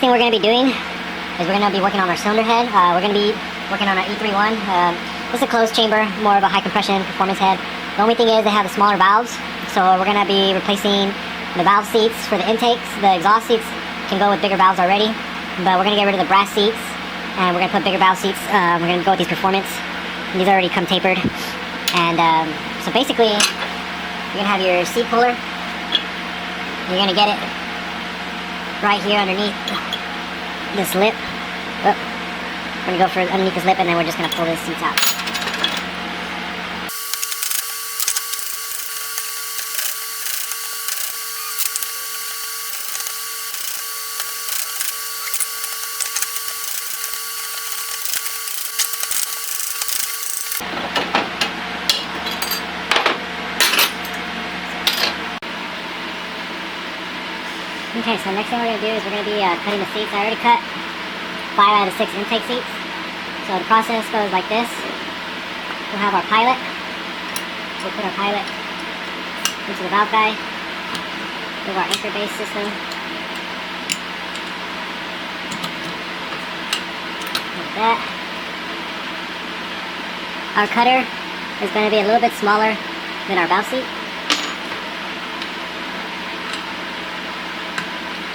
thing we're going to be doing is we're going to be working on our cylinder head. We're going to be working on our E31. This is a closed chamber, more of a high compression performance head. The only thing is they have the smaller valves, so we're going to be replacing the valve seats for the intakes. The exhaust seats can go with bigger valves already, but we're going to get rid of the brass seats and we're going to put bigger valve seats. We're going to go with these performance. These already come tapered. And so basically, you're going to have your seat puller. You're going to get it right here underneath this lip. Oh, we're going to go for underneath this lip, and then we're just going to pull these seats out. Okay, so next thing we're going to do is we're going to be cutting the seats. I already cut 5 out of the 6 intake seats. So the process goes like this. We'll have our pilot. So we'll put our pilot into the valve guide. Move our anchor base system. Like that. Our cutter is going to be a little bit smaller than our valve seat.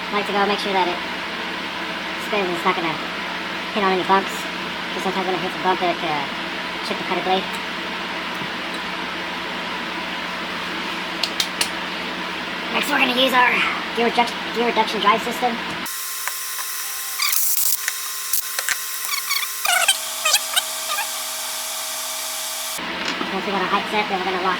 I like to go make sure that it spins. It's not going to hit on any bumps, because sometimes when it hits a bump it could chip the cutter blade. Next we're going to use our gear reduction drive system. Once we got our height set, then we're going to lock.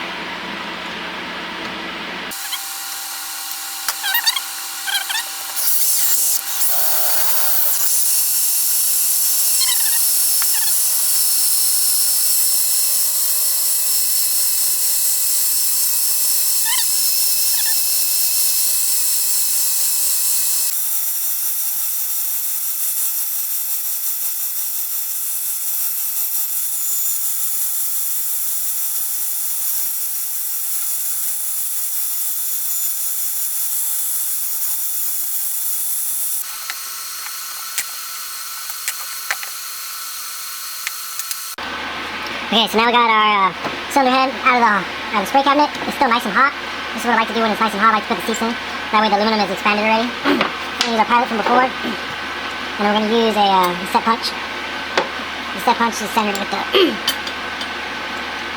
Okay, so now we got our cylinder head out of the spray cabinet. It's still nice and hot. This is what I like to do when it's nice and hot. I like to put the seats in. That way the aluminum is expanded already. We're going to use our pilot from before. And we're going to use a set punch. The set punch is centered with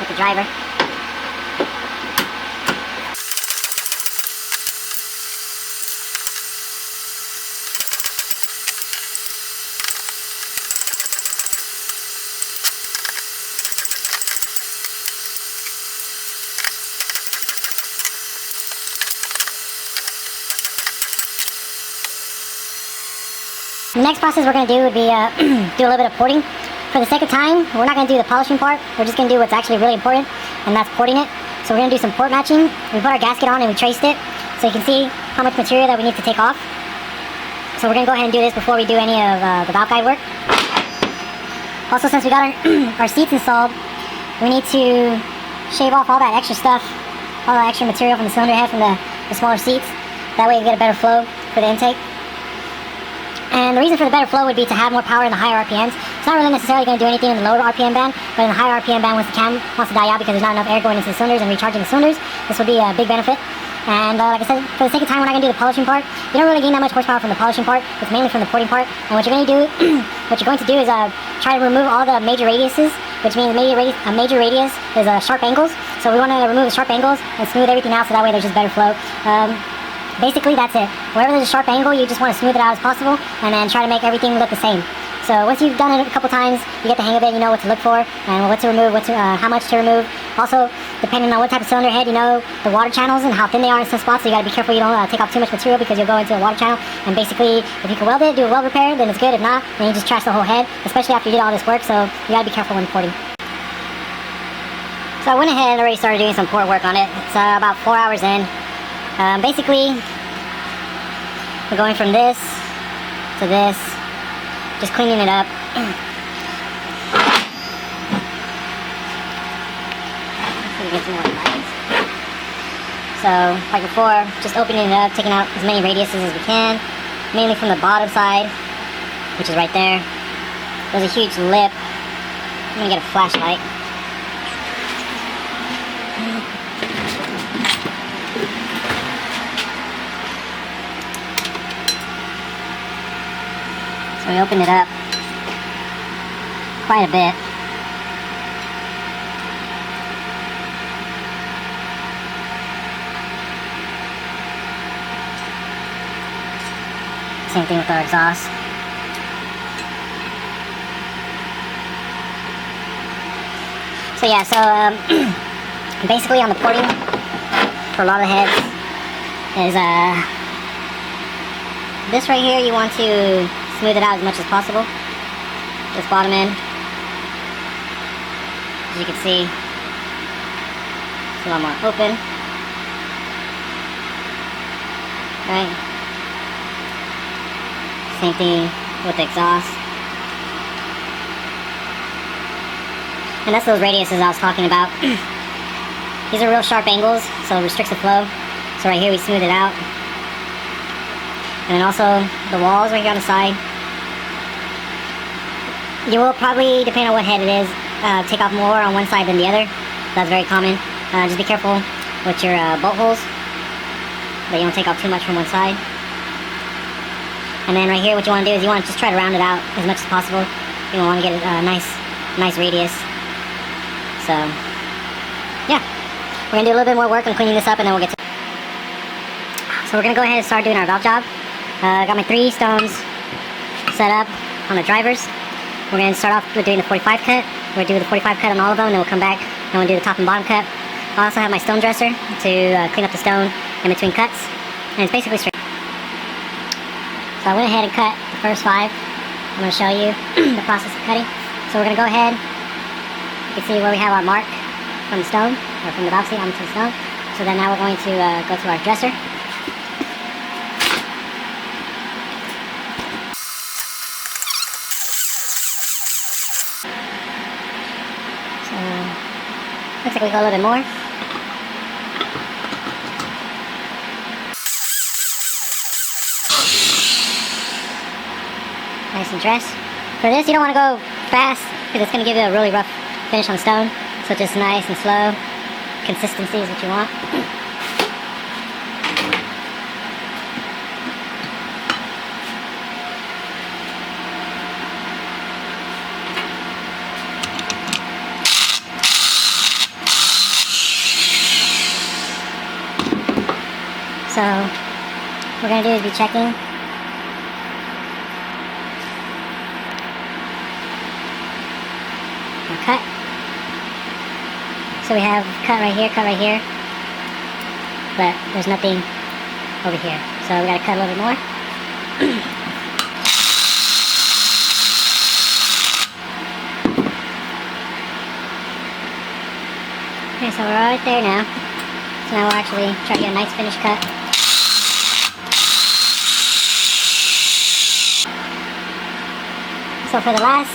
the driver. The next process we're going to do would be do a little bit of porting. For the sake of time, we're not going to do the polishing part. We're just going to do what's actually really important, and that's porting it. So we're going to do some port matching. We put our gasket on and we traced it, so you can see how much material that we need to take off. So we're going to go ahead and do this before we do any of the valve guide work. Also, since we got our seats installed, we need to shave off all that extra stuff, all the extra material from the cylinder head, from the smaller seats. That way you get a better flow for the intake. And the reason for the better flow would be to have more power in the higher RPMs. It's not really necessarily going to do anything in the lower RPM band, but in the higher RPM band, once the cam wants to die out because there's not enough air going into the cylinders and recharging the cylinders, this would be a big benefit. And like I said, for the sake of time, we're not going to do the polishing part. You don't really gain that much horsepower from the polishing part. It's mainly from the porting part. And what you're going to do, is try to remove all the major radiuses, which means a major radius is sharp angles. So we want to remove the sharp angles and smooth everything out, so that way there's just better flow. Basically, that's it. Wherever there's a sharp angle, you just want to smooth it out as possible, and then try to make everything look the same. So once you've done it a couple times, you get the hang of it. You know what to look for and what to remove, how much to remove. Also, depending on what type of cylinder head, you know the water channels and how thin they are in some spots. So you got to be careful you don't take off too much material, because you'll go into a water channel. And basically, if you can weld it, do a weld repair, then it's good. If not, then you just trash the whole head, especially after you did all this work. So you got to be careful when porting. So I went ahead and already started doing some port work on it. It's about 4 hours in. Basically, we're going from this to this, just cleaning it up. Get some more lines. So, like before, just opening it up, taking out as many radiuses as we can. mainly from the bottom side, which is right there. There's a huge lip. I'm gonna get a flashlight. So we opened it up quite a bit. Same thing with our exhaust. So yeah, basically on the porting for a lot of the heads is this right here. You want to smooth it out as much as possible. This bottom end, as you can see, it's a lot more open. Right. Same thing with the exhaust. And that's those radiuses I was talking about. These are real sharp angles, so it restricts the flow. So right here we smooth it out. And then also the walls right here on the side. You will probably, depending on what head it is, take off more on one side than the other. That's very common. Just be careful with your bolt holes, that you don't take off too much from one side. And then right here, what you want to do is you want to just try to round it out as much as possible. You want to get a nice radius. So, yeah. We're going to do a little bit more work on cleaning this up, and then we'll get to it. So we're going to go ahead and start doing our valve job. I got my 3 stones set up on the drivers. We're going to start off with doing the 45 cut. We're going to do the 45 cut on all of them, and then we'll come back and we'll do the top and bottom cut. I also have my stone dresser to clean up the stone in between cuts. And it's basically straight. So I went ahead and cut the first 5. I'm going to show you the process of cutting. So we're going to go ahead. You can see where we have our mark from the stone, or from the valve seat onto the stone. So then now we're going to go to our dresser. So looks like we go a little bit more. Nice and dressed. For this, you don't want to go fast because it's going to give you a really rough finish on the stone. So just nice and slow. Consistency is what you want. So what we're going to do is be checking cut. So we have cut right here, but there's nothing over here. So we gotta cut a little bit more. Okay, so we're right there now. So now we'll actually try to get a nice finish cut. So for the last,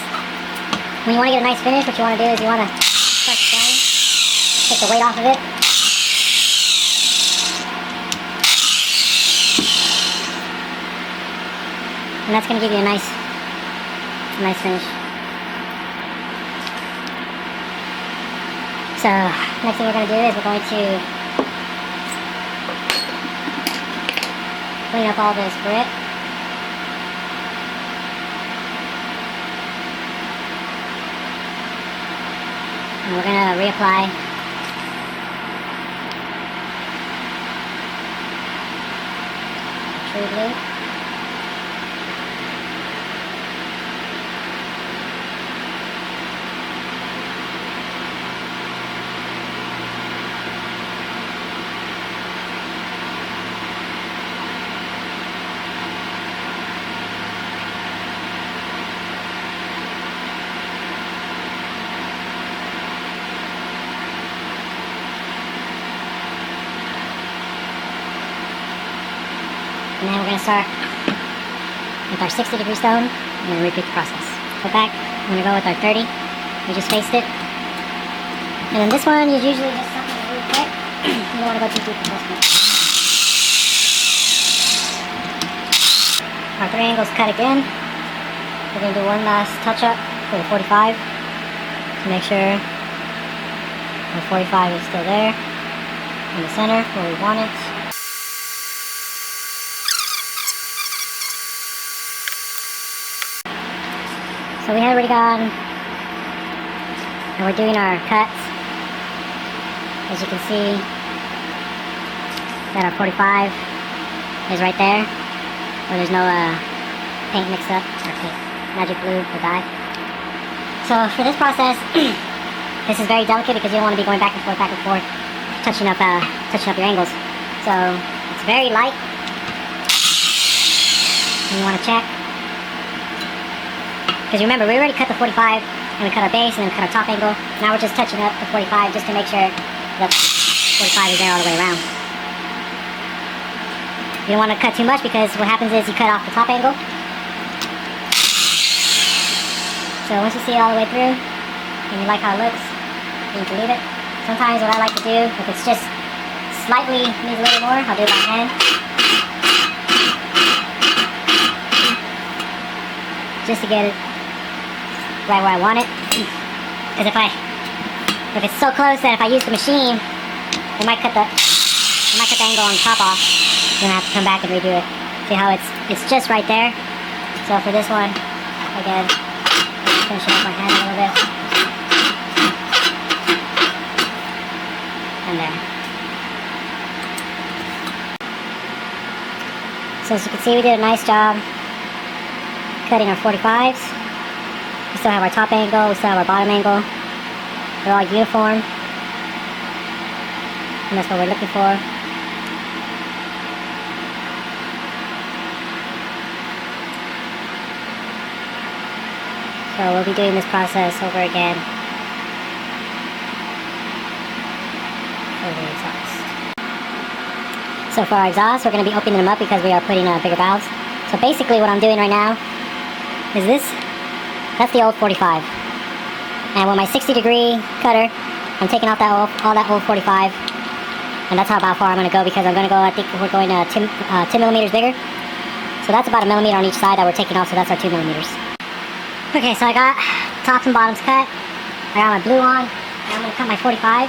when you want to get a nice finish, what you want to do is you want to press down, take the weight off of it. And that's going to give you a nice finish. So, next thing we're going to do is we're going to clean up all this grit. And we're going to reapply true glue. And then we're going to start with our 60-degree stone and then repeat the process. Go back, I'm going to go with our 30. We just spaced it. And then this one is usually just something really quick. You don't want to go too deep with this one. our 3 angles cut again. We're going to do one last touch up for the 45 to make sure the 45 is still there in the center where we want it. So we had already gone, and we're doing our cuts. As you can see, that our 45 is right there, where there's no paint mixed up, or paint, magic glue or dye. So for this process, this is very delicate because you don't want to be going back and forth, touching up your angles. So it's very light. And you want to check, because remember, we already cut the 45, and we cut our base, and then we cut our top angle. Now we're just touching up the 45 just to make sure the 45 is there all the way around. You don't want to cut too much because what happens is you cut off the top angle. So once you see it all the way through, and you like how it looks, you can leave it. Sometimes what I like to do, if it's just slightly needs a little more, I'll do it by hand. Just to get it right where I want it. Because if it's so close that if I use the machine, it might cut the angle on the top off. Then I have to come back and redo it. See how it's just right there. So for this one, again, finish it with my hand a little bit. And there. So as you can see, we did a nice job cutting our 45s. We still have our top angle, we still have our bottom angle. They're all uniform. And that's what we're looking for. So we'll be doing this process over again for the exhaust. So for our exhaust, we're going to be opening them up because we are putting bigger valves. So basically what I'm doing right now is this. That's the old 45. And with my 60-degree cutter, I'm taking off all that old 45. And that's how about far I'm going to go, because I'm going to go, I think we're going 10 millimeters bigger. So that's about a millimeter on each side that we're taking off, so that's our 2 millimeters. Okay, so I got tops and bottoms cut. I got my blue on, and I'm going to cut my 45.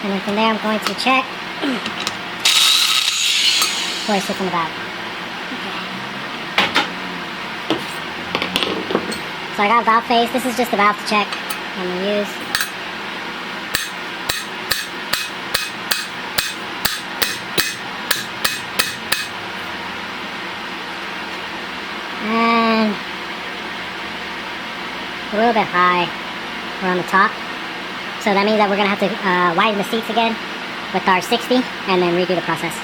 And then from there I'm going to check where it sits on the valve. So I got a valve face. This is just the valve to check I'm going to use. And a little bit high around the top. So that means that we're going to have to widen the seats again with our 60 and then redo the process.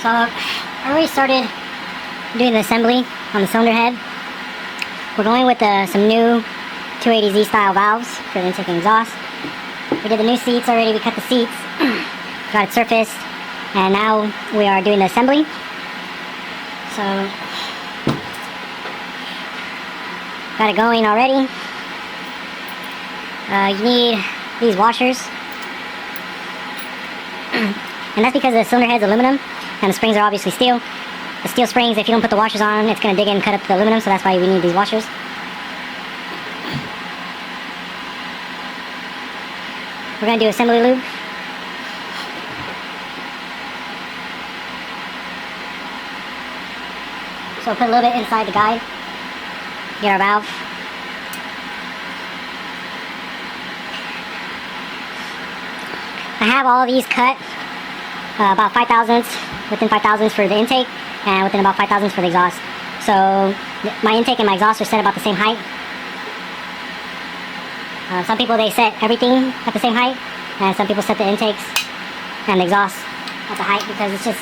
So I already started doing the assembly on the cylinder head. We're going with some new 280Z style valves for the intake and exhaust. We did the new seats already, we cut the seats, got it surfaced, and now we are doing the assembly. So, got it going already. You need these washers. And that's because the cylinder head's aluminum, and the springs are obviously steel. The steel springs, if you don't put the washers on, it's going to dig in and cut up the aluminum, so that's why we need these washers. We're going to do assembly lube. So we'll put a little bit inside the guide, get our valve. I have all of these cut about 5 thousandths, within 5 thousandths for the intake, and within about 5 thousandths for the exhaust. So my intake and my exhaust are set about the same height. Some people, they set everything at the same height, and some people set the intakes and the exhaust at the height because it's just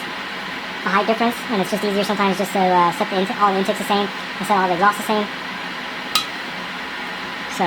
a height difference, and it's just easier sometimes just to set all the intakes the same and set all the exhaust the same. So